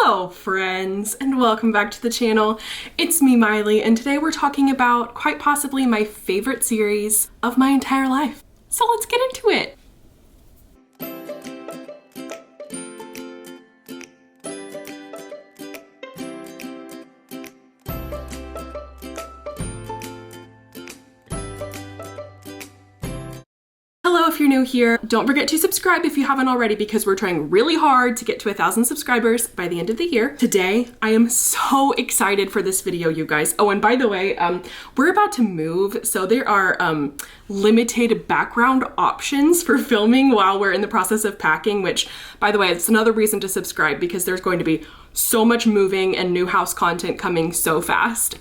Hello friends, and welcome back to the channel. It's me, Maile, and today we're talking about quite possibly my favorite series of my entire life. So let's get into it. Hello, if you're new here, don't forget to subscribe if you haven't already because we're trying really hard to get to 1,000 subscribers by the end of the year. Today, I am so excited for this video, you guys. Oh, and by the way, we're about to move, so there are limited background options for filming while we're in the process of packing, which, by the way, it's another reason to subscribe because there's going to be so much moving and new house content coming so fast.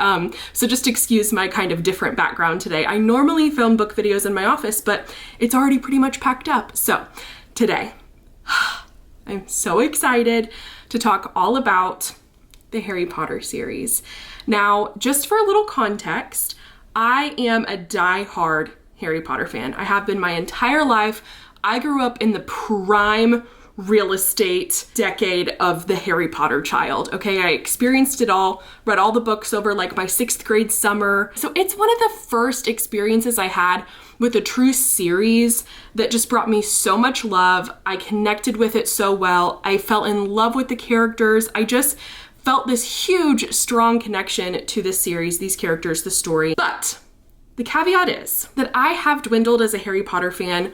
So just excuse my kind of different background today. I normally film book videos in my office, but it's already pretty much packed up. So today, I'm so excited to talk all about the Harry Potter series. Now, just for a little context, I am a die-hard Harry Potter fan. I have been my entire life. I grew up in the prime real estate decade of the Harry Potter child. Okay, I experienced it all, read all the books over like my 6th grade summer. So it's one of the first experiences I had with a true series that just brought me so much love. I connected with it so well. I fell in love with the characters. I just felt this huge, strong connection to this series, these characters, the story. But the caveat is that I have dwindled as a Harry Potter fan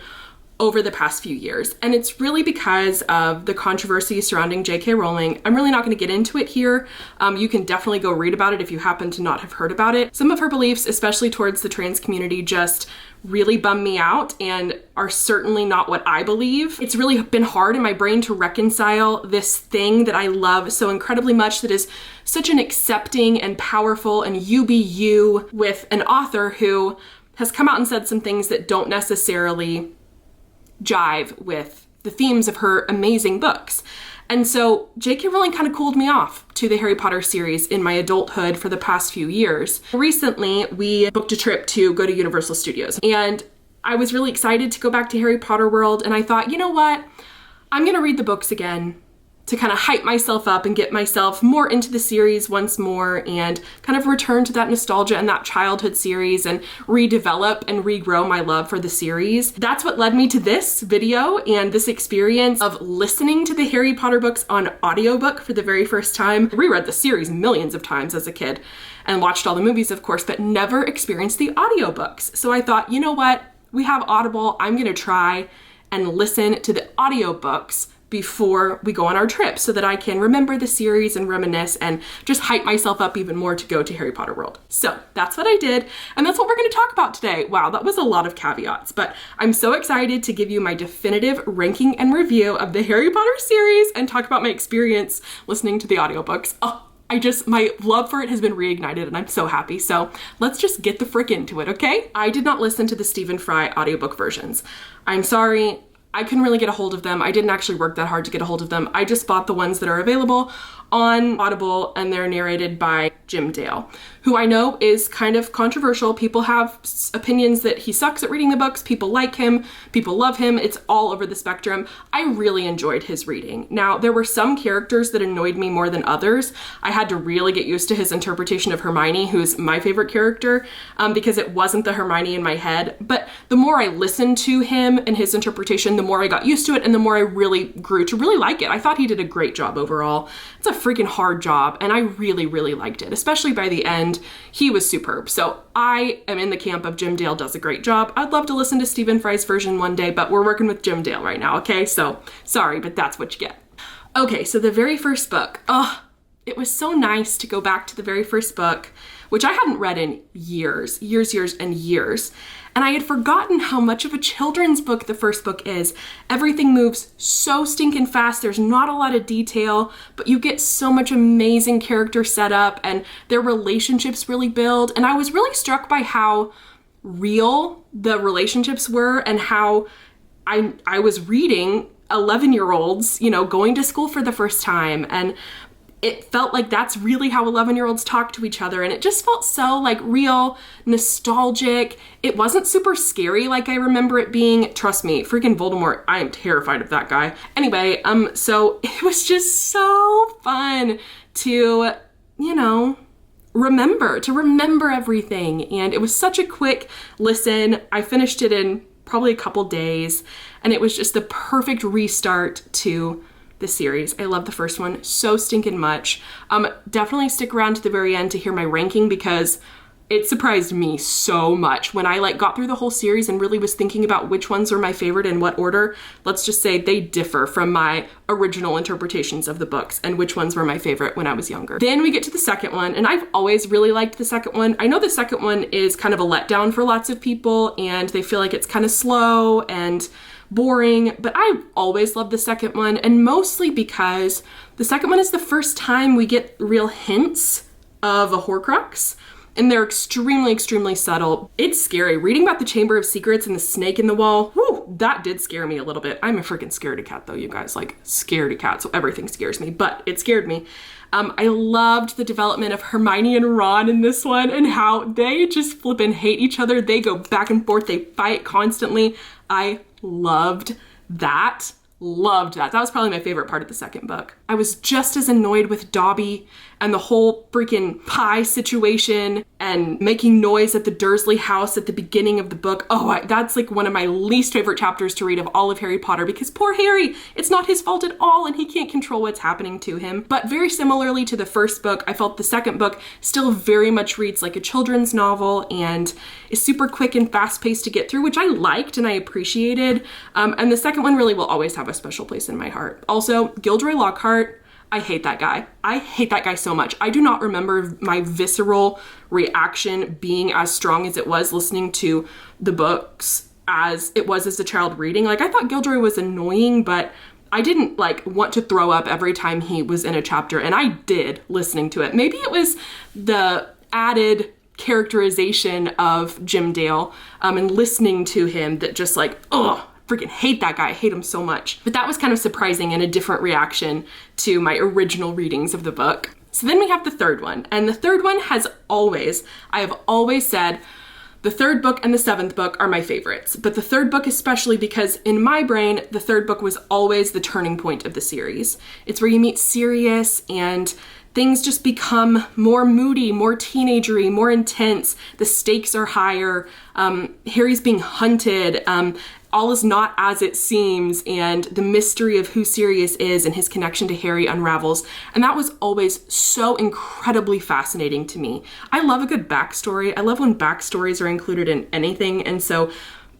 over the past few years. And it's really because of the controversy surrounding J.K. Rowling. I'm really not going to get into it here. You can definitely go read about it if you happen to not have heard about it. Some of her beliefs, especially towards the trans community, just really bum me out and are certainly not what I believe. It's really been hard in my brain to reconcile this thing that I love so incredibly much, that is such an accepting and powerful and you be you, with an author who has come out and said some things that don't necessarily jive with the themes of her amazing books. And so J.K. Rowling kind of cooled me off to the Harry Potter series in my adulthood for the past few years. Recently, we booked a trip to go to Universal Studios, and I was really excited to go back to Harry Potter World, and I thought, you know what? I'm gonna read the books again to kind of hype myself up and get myself more into the series once more and kind of return to that nostalgia and that childhood series and redevelop and regrow my love for the series. That's what led me to this video and this experience of listening to the Harry Potter books on audiobook for the very first time. I reread the series millions of times as a kid and watched all the movies, of course, but never experienced the audiobooks. So I thought, you know what? We have Audible. I'm gonna try and listen to the audiobooks before we go on our trip so that I can remember the series and reminisce and just hype myself up even more to go to Harry Potter World. So that's what I did, and that's what we're gonna talk about today. Wow, that was a lot of caveats, but I'm so excited to give you my definitive ranking and review of the Harry Potter series and talk about my experience listening to the audiobooks. Oh, my love for it has been reignited and I'm so happy. So let's just get the frick into it, okay? I did not listen to the Stephen Fry audiobook versions. I'm sorry, I couldn't really get a hold of them. I didn't actually work that hard to get a hold of them. I just bought the ones that are available on Audible, and they're narrated by Jim Dale, who I know is kind of controversial. People have opinions that he sucks at reading the books. People like him, people love him. It's all over the spectrum. I really enjoyed his reading. Now, there were some characters that annoyed me more than others. I had to really get used to his interpretation of Hermione, who's my favorite character, because it wasn't the Hermione in my head. But the more I listened to him and his interpretation, the more I got used to it and the more I really grew to really like it. I thought he did a great job overall. It's a freaking hard job, and I really, really liked it, especially by the end. He was superb. So I am in the camp of Jim Dale does a great job. I'd love to listen to Stephen Fry's version one day, but we're working with Jim Dale right now, okay? So sorry, but that's what you get. Okay, so the very first book. It was so nice to go back to the very first book, which I hadn't read in years and years. And I had forgotten how much of a children's book the first book is. Everything moves so stinking fast. There's not a lot of detail, but you get so much amazing character setup and their relationships really build. And I was really struck by how real the relationships were and how I was reading 11-year-olds, going to school for the first time. And it felt like that's really how 11-year-olds talk to each other. And it just felt so like real, nostalgic. It wasn't super scary like I remember it being. Trust me, freaking Voldemort, I am terrified of that guy. Anyway, so it was just so fun to, you know, remember everything. And it was such a quick listen. I finished it in probably a couple days, and it was just the perfect restart to the series. I love the first one so stinking much. Definitely stick around to the very end to hear my ranking, because it surprised me so much when I like got through the whole series and really was thinking about which ones were my favorite in what order. Let's just say they differ from my original interpretations of the books and which ones were my favorite when I was younger. Then we get to the second one, and I've always really liked the second one. I know the second one is kind of a letdown for lots of people, and they feel like it's kind of slow and boring, but I've always loved the second one, and mostly because the second one is the first time we get real hints of a Horcrux. And they're extremely, extremely subtle. It's scary. Reading about the Chamber of Secrets and the snake in the wall, whew, that did scare me a little bit. I'm a freaking scaredy cat though, you guys. Like, scaredy cat, so everything scares me, but it scared me. I loved the development of Hermione and Ron in this one, and how they just flippin' hate each other. They go back and forth, they fight constantly. I loved that. Loved that. That was probably my favorite part of the second book. I was just as annoyed with Dobby and the whole freaking pie situation and making noise at the Dursley house at the beginning of the book. Oh, that's like one of my least favorite chapters to read of all of Harry Potter, because poor Harry, it's not his fault at all and he can't control what's happening to him. But very similarly to the first book, I felt the second book still very much reads like a children's novel and is super quick and fast-paced to get through, which I liked and I appreciated. And the second one really will always have a special place in my heart. Also, Gilderoy Lockhart, I hate that guy. I hate that guy so much. I do not remember my visceral reaction being as strong as it was listening to the books as it was as a child reading. Like, I thought Gilderoy was annoying, but I didn't like want to throw up every time he was in a chapter, and I did listening to it. Maybe it was the added characterization of Jim Dale and listening to him that just like, ugh, freaking hate that guy. I hate him so much. But that was kind of surprising and a different reaction to my original readings of the book. So then we have the third one. And the third one I have always said the third book and the seventh book are my favorites. But the third book especially because in my brain, the third book was always the turning point of the series. It's where you meet Sirius and things just become more moody, more teenagery, more intense. The stakes are higher. Harry's being hunted. All is not as it seems, and the mystery of who Sirius is and his connection to Harry unravels. And that was always so incredibly fascinating to me. I love a good backstory. I love when backstories are included in anything. And so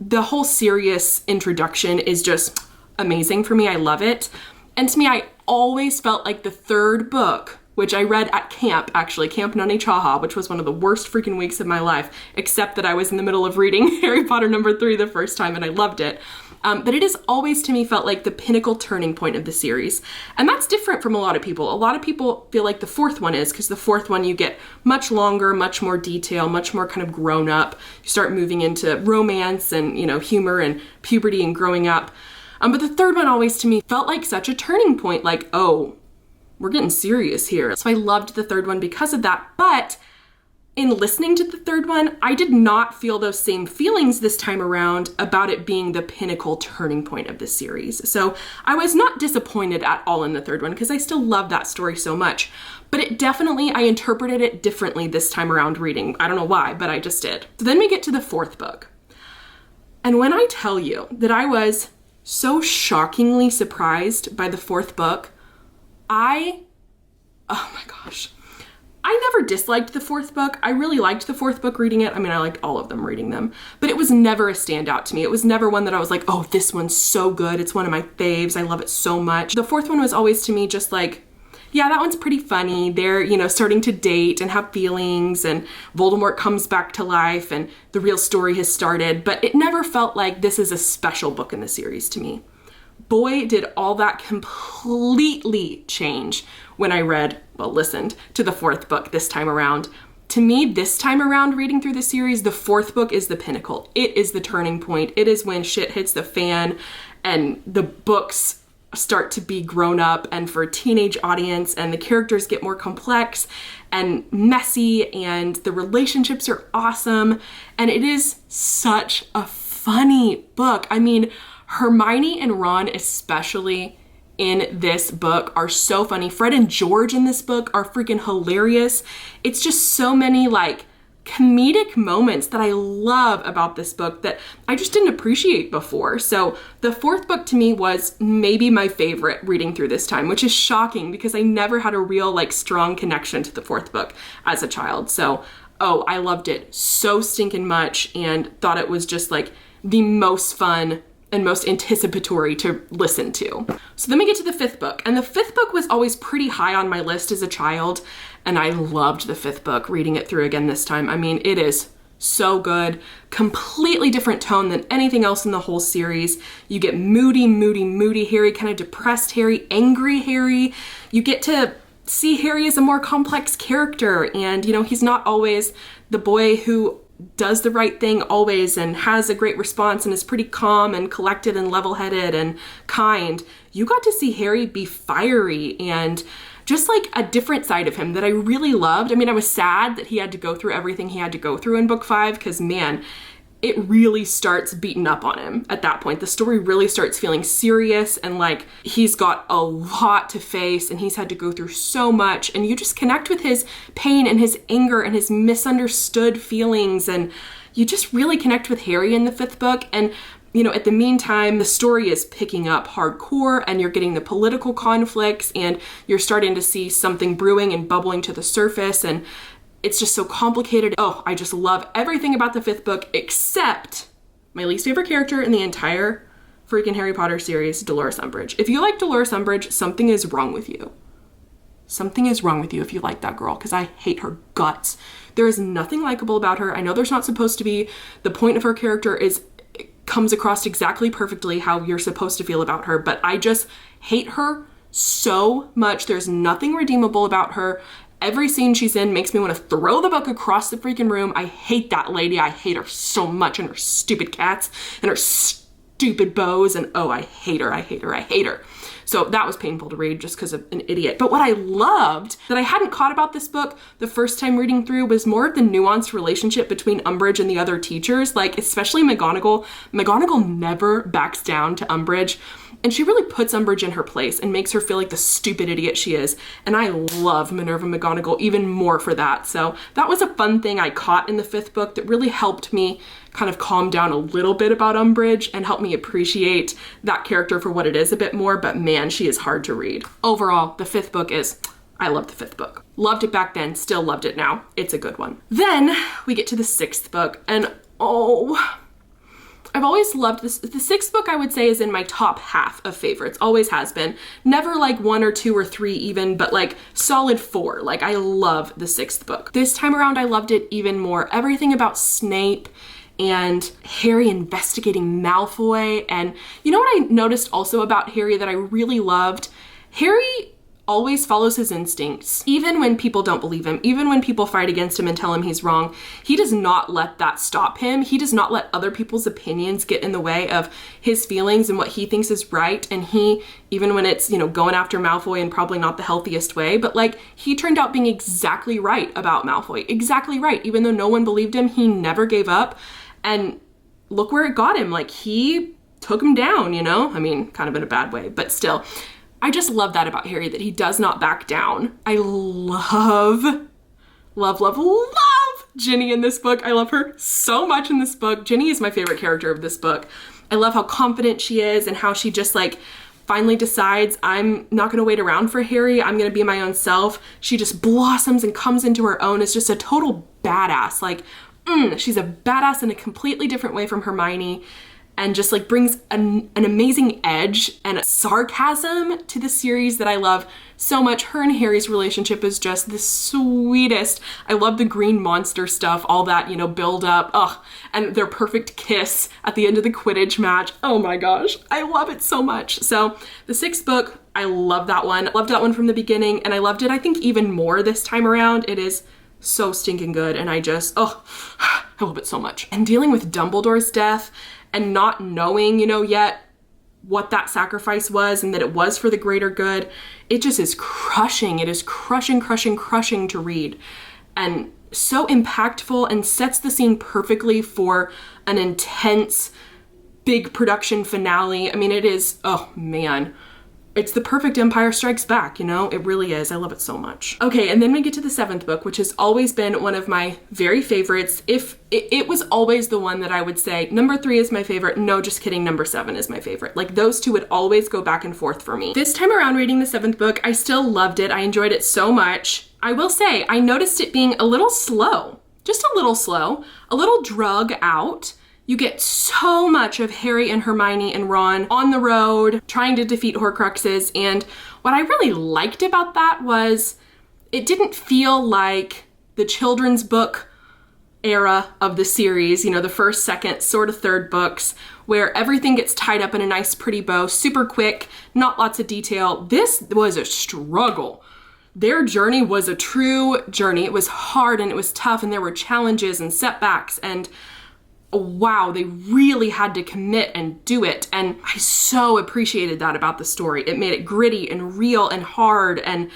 the whole Sirius introduction is just amazing for me. I love it. And to me, I always felt like the third book, which I read at camp, actually, Camp Nani Chaha, which was one of the worst freaking weeks of my life, except that I was in the middle of reading Harry Potter #3 the first time and I loved it. But it has always, to me, felt like the pinnacle turning point of the series. And that's different from a lot of people. A lot of people feel like the fourth one is, because the fourth one you get much longer, much more detail, much more kind of grown up. You start moving into romance and, you know, humor and puberty and growing up. But the third one always, to me, felt like such a turning point, like, oh, we're getting serious here. So I loved the third one because of that. But in listening to the third one, I did not feel those same feelings this time around about it being the pinnacle turning point of the series. So I was not disappointed at all in the third one because I still love that story so much. But it definitely, I interpreted it differently this time around reading. I don't know why, but I just did. So then we get to the fourth book. And when I tell you that I was so shockingly surprised by the fourth book, oh my gosh. I never disliked the fourth book. I really liked the fourth book reading it. I mean, I liked all of them reading them, but it was never a standout to me. It was never one that I was like, oh, this one's so good. It's one of my faves. I love it so much. The fourth one was always to me just like, yeah, that one's pretty funny. They're, you know, starting to date and have feelings and Voldemort comes back to life and the real story has started, but it never felt like this is a special book in the series to me. Boy, did all that completely change when I listened to the fourth book this time around. To me, this time around reading through the series, the fourth book is the pinnacle. It is the turning point. It is when shit hits the fan and the books start to be grown up and for a teenage audience, and the characters get more complex and messy, and the relationships are awesome, and it is such a funny book. I mean, Hermione and Ron especially in this book are so funny. Fred and George in this book are freaking hilarious. It's just so many like comedic moments that I love about this book that I just didn't appreciate before. So the fourth book to me was maybe my favorite reading through this time, which is shocking because I never had a real like strong connection to the fourth book as a child. So, oh, I loved it so stinking much and thought it was just like the most fun and most anticipatory to listen to. So then we get to the fifth book, and the fifth book was always pretty high on my list as a child, and I loved the fifth book, reading it through again this time. I mean, it is so good, completely different tone than anything else in the whole series. You get moody Harry, kind of depressed Harry, angry Harry. You get to see Harry as a more complex character, and you know, he's not always the boy who does the right thing always and has a great response and is pretty calm and collected and level-headed and kind. You got to see Harry be fiery and just like a different side of him that I really loved. I mean, I was sad that he had to go through everything he had to go through in book 5 because, man, it really starts beating up on him at that point. The story really starts feeling serious and like he's got a lot to face and he's had to go through so much, and you just connect with his pain and his anger and his misunderstood feelings, and you just really connect with Harry in the fifth book. And you know, at the meantime, the story is picking up hardcore and you're getting the political conflicts and you're starting to see something brewing and bubbling to the surface, and it's just so complicated. Oh, I just love everything about the fifth book except my least favorite character in the entire freaking Harry Potter series, Dolores Umbridge. If you like Dolores Umbridge, something is wrong with you. Something is wrong with you if you like that girl, because I hate her guts. There is nothing likable about her. I know there's not supposed to be. The point of her character comes across exactly perfectly how you're supposed to feel about her, but I just hate her so much. There's nothing redeemable about her. Every scene she's in makes me want to throw the book across the freaking room. I hate that lady. I hate her so much, and her stupid cats and her stupid bows, and oh, I hate her. I hate her. I hate her. So that was painful to read just because of an idiot. But what I loved that I hadn't caught about this book the first time reading through was more of the nuanced relationship between Umbridge and the other teachers, like especially McGonagall. McGonagall never backs down to Umbridge, and she really puts Umbridge in her place and makes her feel like the stupid idiot she is. And I love Minerva McGonagall even more for that. So that was a fun thing I caught in the fifth book that really helped me kind of calm down a little bit about Umbridge and help me appreciate that character for what it is a bit more. But man, she is hard to read. Overall, the fifth book I love the fifth book. Loved it back then, still loved it now. It's a good one. Then we get to the sixth book, and oh, I've always loved this. The sixth book, I would say, is in my top half of favorites. Always has been. Never like 1 or 2 or 3 even, but like solid 4. Like I love the sixth book. This time around, I loved it even more. Everything about Snape and Harry investigating Malfoy. And you know what I noticed also about Harry that I really loved? Harry always follows his instincts, even when people don't believe him, even when people fight against him and tell him he's wrong. He does not let that stop him. He does not let other people's opinions get in the way of his feelings and what he thinks is right. And he, even when it's, you know, going after Malfoy in probably not the healthiest way, but like he turned out being exactly right about Malfoy, exactly right. Even though no one believed him, he never gave up. And look where it got him. Like he took him down, you know? I mean, kind of in a bad way, but still. I just love that about Harry, that he does not back down. I love Ginny in this book. I love her so much in this book. Ginny is my favorite character of this book. I love how confident she is and how she just like finally decides, I'm not gonna wait around for Harry. I'm gonna be my own self. She just blossoms and comes into her own as just a total badass. Like, she's a badass in a completely different way from Hermione, and just like brings an amazing edge and a sarcasm to the series that I love so much. Her and Harry's relationship is just the sweetest. I love the green monster stuff, all that, you know, build up. Ugh, and their perfect kiss at the end of the Quidditch match. Oh my gosh, I love it so much. So the sixth book, I love that one. Loved that one from the beginning, and I loved it, I think, even more this time around. It is so stinking good, and I love it so much. And dealing with Dumbledore's death and not knowing, you know, yet what that sacrifice was and that it was for the greater good. It just is crushing. It is crushing, crushing, crushing to read. And so impactful and sets the scene perfectly for an intense, big production finale. I mean, it is, oh man, it's the perfect Empire Strikes Back, you know? It really is. I love it so much. Okay, and then we get to the 7th book, which has always been one of my very favorites. If it was always the one that I would say, number 3 is my favorite. No, just kidding, number 7 is my favorite. Like, those two would always go back and forth for me. This time around reading the 7th book, I still loved it. I enjoyed it so much. I will say, I noticed it being a little slow, just a little slow, a little drug out. You get so much of Harry and Hermione and Ron on the road trying to defeat Horcruxes, and what I really liked about that was it didn't feel like the children's book era of the series, you know, the first, second, sort of third books, where everything gets tied up in a nice pretty bow, super quick, not lots of detail. This was a struggle. Their journey was a true journey. It was hard and it was tough, and there were challenges and setbacks, and wow, they really had to commit and do it. And I so appreciated that about the story. It made it gritty and real and hard and,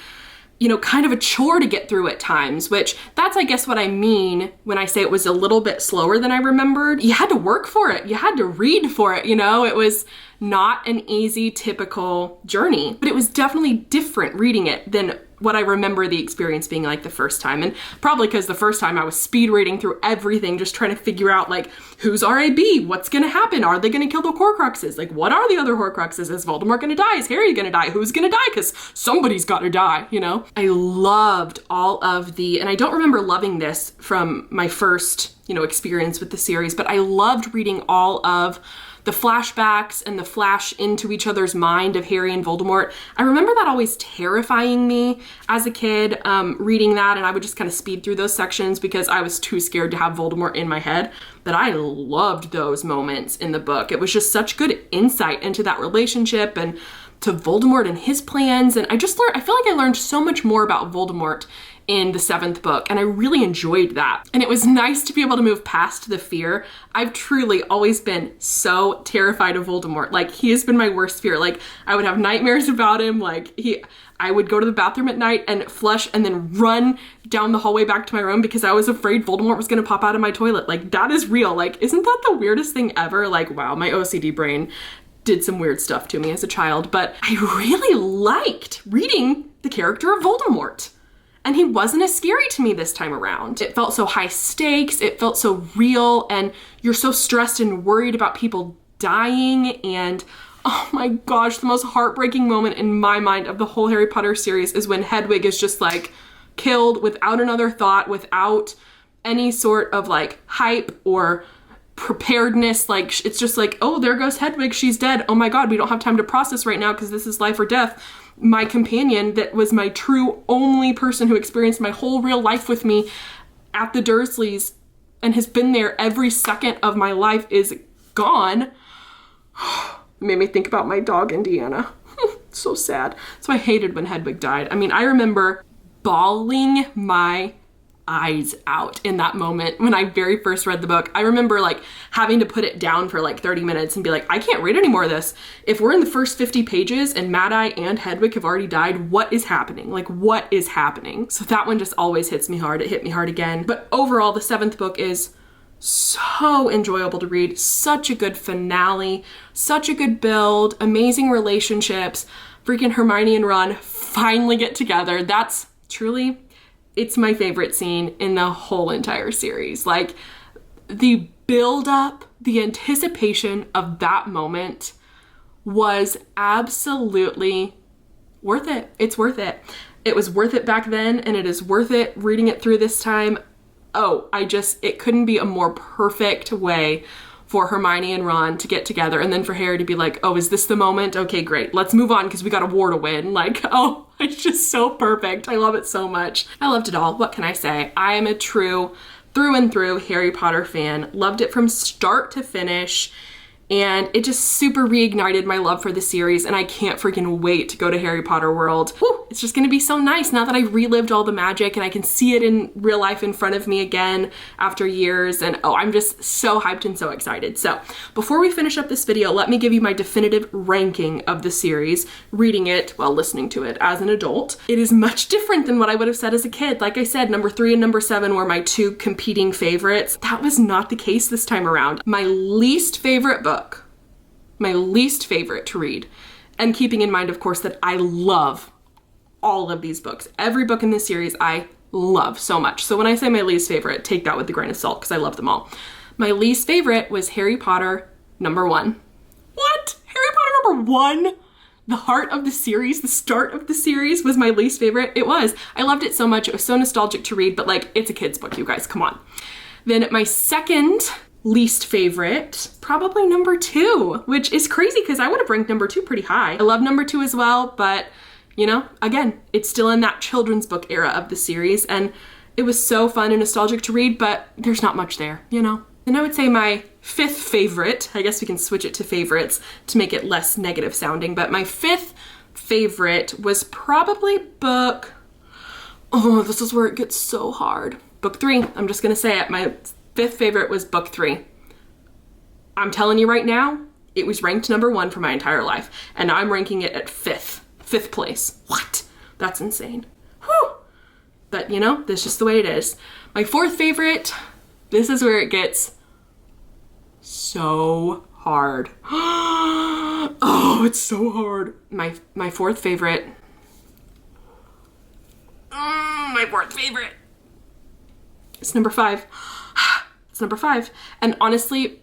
you know, kind of a chore to get through at times, which that's, I guess, what I mean when I say it was a little bit slower than I remembered. You had to work for it. You had to read for it, you know? It was not an easy, typical journey, but it was definitely different reading it than what I remember the experience being like the first time. And probably because the first time I was speed reading through everything, just trying to figure out, like, who's RAB? What's gonna happen? Are they gonna kill the Horcruxes? Like, what are the other Horcruxes? Is Voldemort gonna die? Is Harry gonna die? Who's gonna die? Because somebody's gotta die, you know? I loved all of the, and I don't remember loving this from my first, you know, experience with the series, but I loved reading all of the flashbacks and the flash into each other's mind of Harry and Voldemort. I remember that always terrifying me as a kid, reading that, and I would just kind of speed through those sections because I was too scared to have Voldemort in my head. But I loved those moments in the book. It was just such good insight into that relationship and to Voldemort and his plans. And I feel like I learned so much more about Voldemort in the 7th book, and I really enjoyed that. And it was nice to be able to move past the fear. I've truly always been so terrified of Voldemort. Like, he has been my worst fear. Like, I would have nightmares about him. Like, I would go to the bathroom at night and flush and then run down the hallway back to my room because I was afraid Voldemort was gonna pop out of my toilet. Like, that is real. Like, isn't that the weirdest thing ever? Like, wow, my OCD brain did some weird stuff to me as a child, but I really liked reading the character of Voldemort. And he wasn't as scary to me this time around. It felt so high stakes, it felt so real, and you're so stressed and worried about people dying, and oh my gosh, the most heartbreaking moment in my mind of the whole Harry Potter series is when Hedwig is just like killed without another thought, without any sort of like hype or preparedness. Like, it's just like, oh, there goes Hedwig, she's dead. Oh my God, we don't have time to process right now because this is life or death. My companion that was my true only person who experienced my whole real life with me at the Dursleys and has been there every second of my life is gone. It made me think about my dog, Indiana. So sad. So I hated when Hedwig died. I mean, I remember bawling my eyes out in that moment when I very first read the book. I remember like having to put it down for like 30 minutes and be like, I can't read any more of this. If we're in the first 50 pages and Mad-Eye and Hedwig have already died, what is happening? Like, what is happening? So that one just always hits me hard. It hit me hard again. But overall, the 7th book is so enjoyable to read. Such a good finale, such a good build, amazing relationships. Freaking Hermione and Ron finally get together. That's truly, it's my favorite scene in the whole entire series. Like, the build up, the anticipation of that moment was absolutely worth it. It's worth it. It was worth it back then, and it is worth it reading it through this time. Oh, it couldn't be a more perfect way for Hermione and Ron to get together, and then for Harry to be like, oh, is this the moment? Okay, great. Let's move on because we got a war to win. Like, oh, it's just so perfect. I love it so much. I loved it all. What can I say? I am a true through and through Harry Potter fan. Loved it from start to finish. and it just super reignited my love for the series, and I can't freaking wait to go to Harry Potter World. Whew, it's just gonna be so nice now that I relived all the magic and I can see it in real life in front of me again after years, and oh, I'm just so hyped and so excited. So before we finish up this video, let me give you my definitive ranking of the series, reading it while listening to it as an adult. It is much different than what I would have said as a kid. Like I said, number 3 and number 7 were my 2 competing favorites. That was not the case this time around. My least favorite book, my least favorite to read, and keeping in mind, of course, that I love all of these books. Every book in this series I love so much. So when I say my least favorite, take that with a grain of salt because I love them all. My least favorite was Harry Potter number 1. What? Harry Potter number 1? The heart of the series, the start of the series was my least favorite. It was. I loved it so much. It was so nostalgic to read, but like, it's a kid's book, you guys, come on. Then my second least favorite, probably number 2, which is crazy because I would have ranked number 2 pretty high. I love number 2 as well, but you know, again, it's still in that children's book era of the series, and it was so fun and nostalgic to read, but there's not much there, you know? And I would say my 5th favorite, I guess we can switch it to favorites to make it less negative sounding, but my 5th favorite was probably book, oh, this is where it gets so hard. Book 3, I'm just gonna say it. My 5th favorite was book 3. I'm telling you right now, it was ranked number 1 for my entire life, and I'm ranking it at 5th place. What? That's insane. Whew. But you know, that's just the way it is. My 4th favorite, this is where it gets so hard. Oh, it's so hard. My 4th favorite. My 4th favorite. It's number 5. It's number 5. And honestly,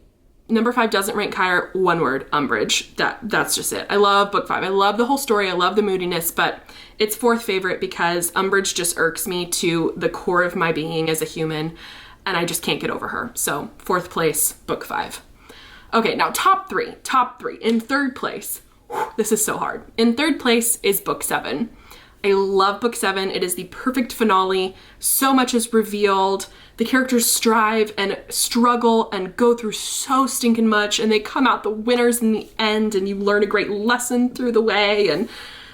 number 5 doesn't rank higher. One word, umbrage. That's just it. I love book 5. I love the whole story. I love the moodiness, but it's 4th favorite because Umbridge just irks me to the core of my being as a human, and I just can't get over her. So 4th place, book 5. Okay, now top 3. In 3rd place, this is so hard. In 3rd place is book 7. I love book 7. It is the perfect finale. So much is revealed. The characters strive and struggle and go through so stinking much, and they come out the winners in the end, and you learn a great lesson through the way, and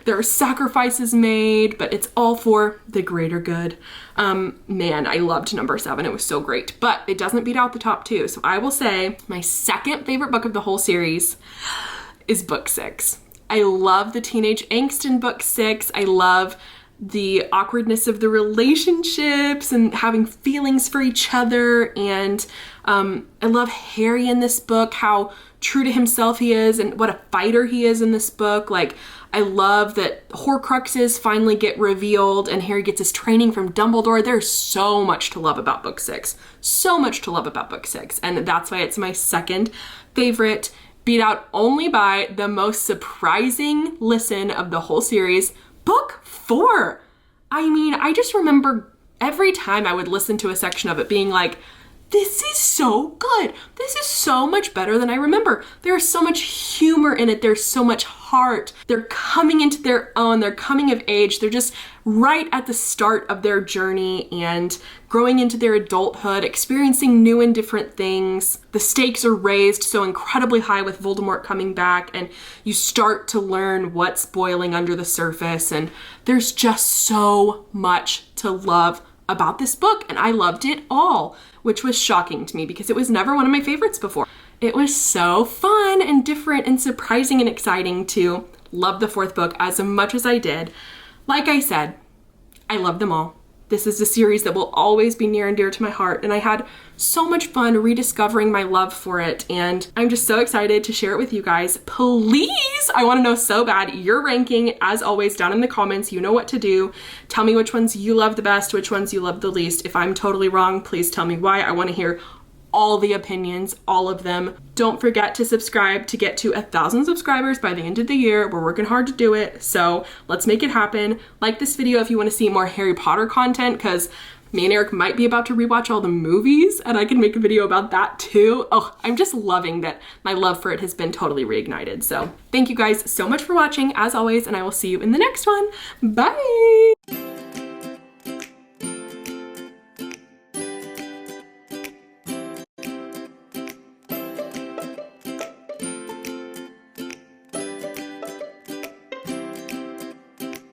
there are sacrifices made, but it's all for the greater good. Man, I loved number 7. It was so great, but it doesn't beat out the top 2. So I will say my 2nd favorite book of the whole series is book 6. I love the teenage angst in book 6. I love the awkwardness of the relationships and having feelings for each other. And I love Harry in this book, how true to himself he is and what a fighter he is in this book. Like, I love that Horcruxes finally get revealed and Harry gets his training from Dumbledore. There's so much to love about book 6. So much to love about book 6. And that's why it's my 2nd favorite, beat out only by the most surprising listen of the whole series, book 4. I mean, I just remember every time I would listen to a section of it being like, this is so good. This is so much better than I remember. There's so much humor in it. There's so much heart. They're coming into their own. They're coming of age. They're just right at the start of their journey and growing into their adulthood, experiencing new and different things. The stakes are raised so incredibly high with Voldemort coming back, and you start to learn what's boiling under the surface. And there's just so much to love about this book, and I loved it all, which was shocking to me because it was never one of my favorites before. It was so fun and different and surprising and exciting to love the 4th book as much as I did. Like I said, I love them all. This is a series that will always be near and dear to my heart, and I had so much fun rediscovering my love for it, and I'm just so excited to share it with you guys. Please, I want to know so bad your ranking, as always, down in the comments. You know what to do. Tell me which ones you love the best, which ones you love the least. If I'm totally wrong, please tell me why. I want to hear all the opinions, all of them. Don't forget to subscribe to get to 1,000 subscribers by the end of the year. We're working hard to do it, so let's make it happen. Like this video if you want to see more Harry Potter content, because me and Eric might be about to rewatch all the movies, and I can make a video about that too. Oh, I'm just loving that my love for it has been totally reignited. So thank you guys so much for watching, as always, and I will see you in the next one. Bye!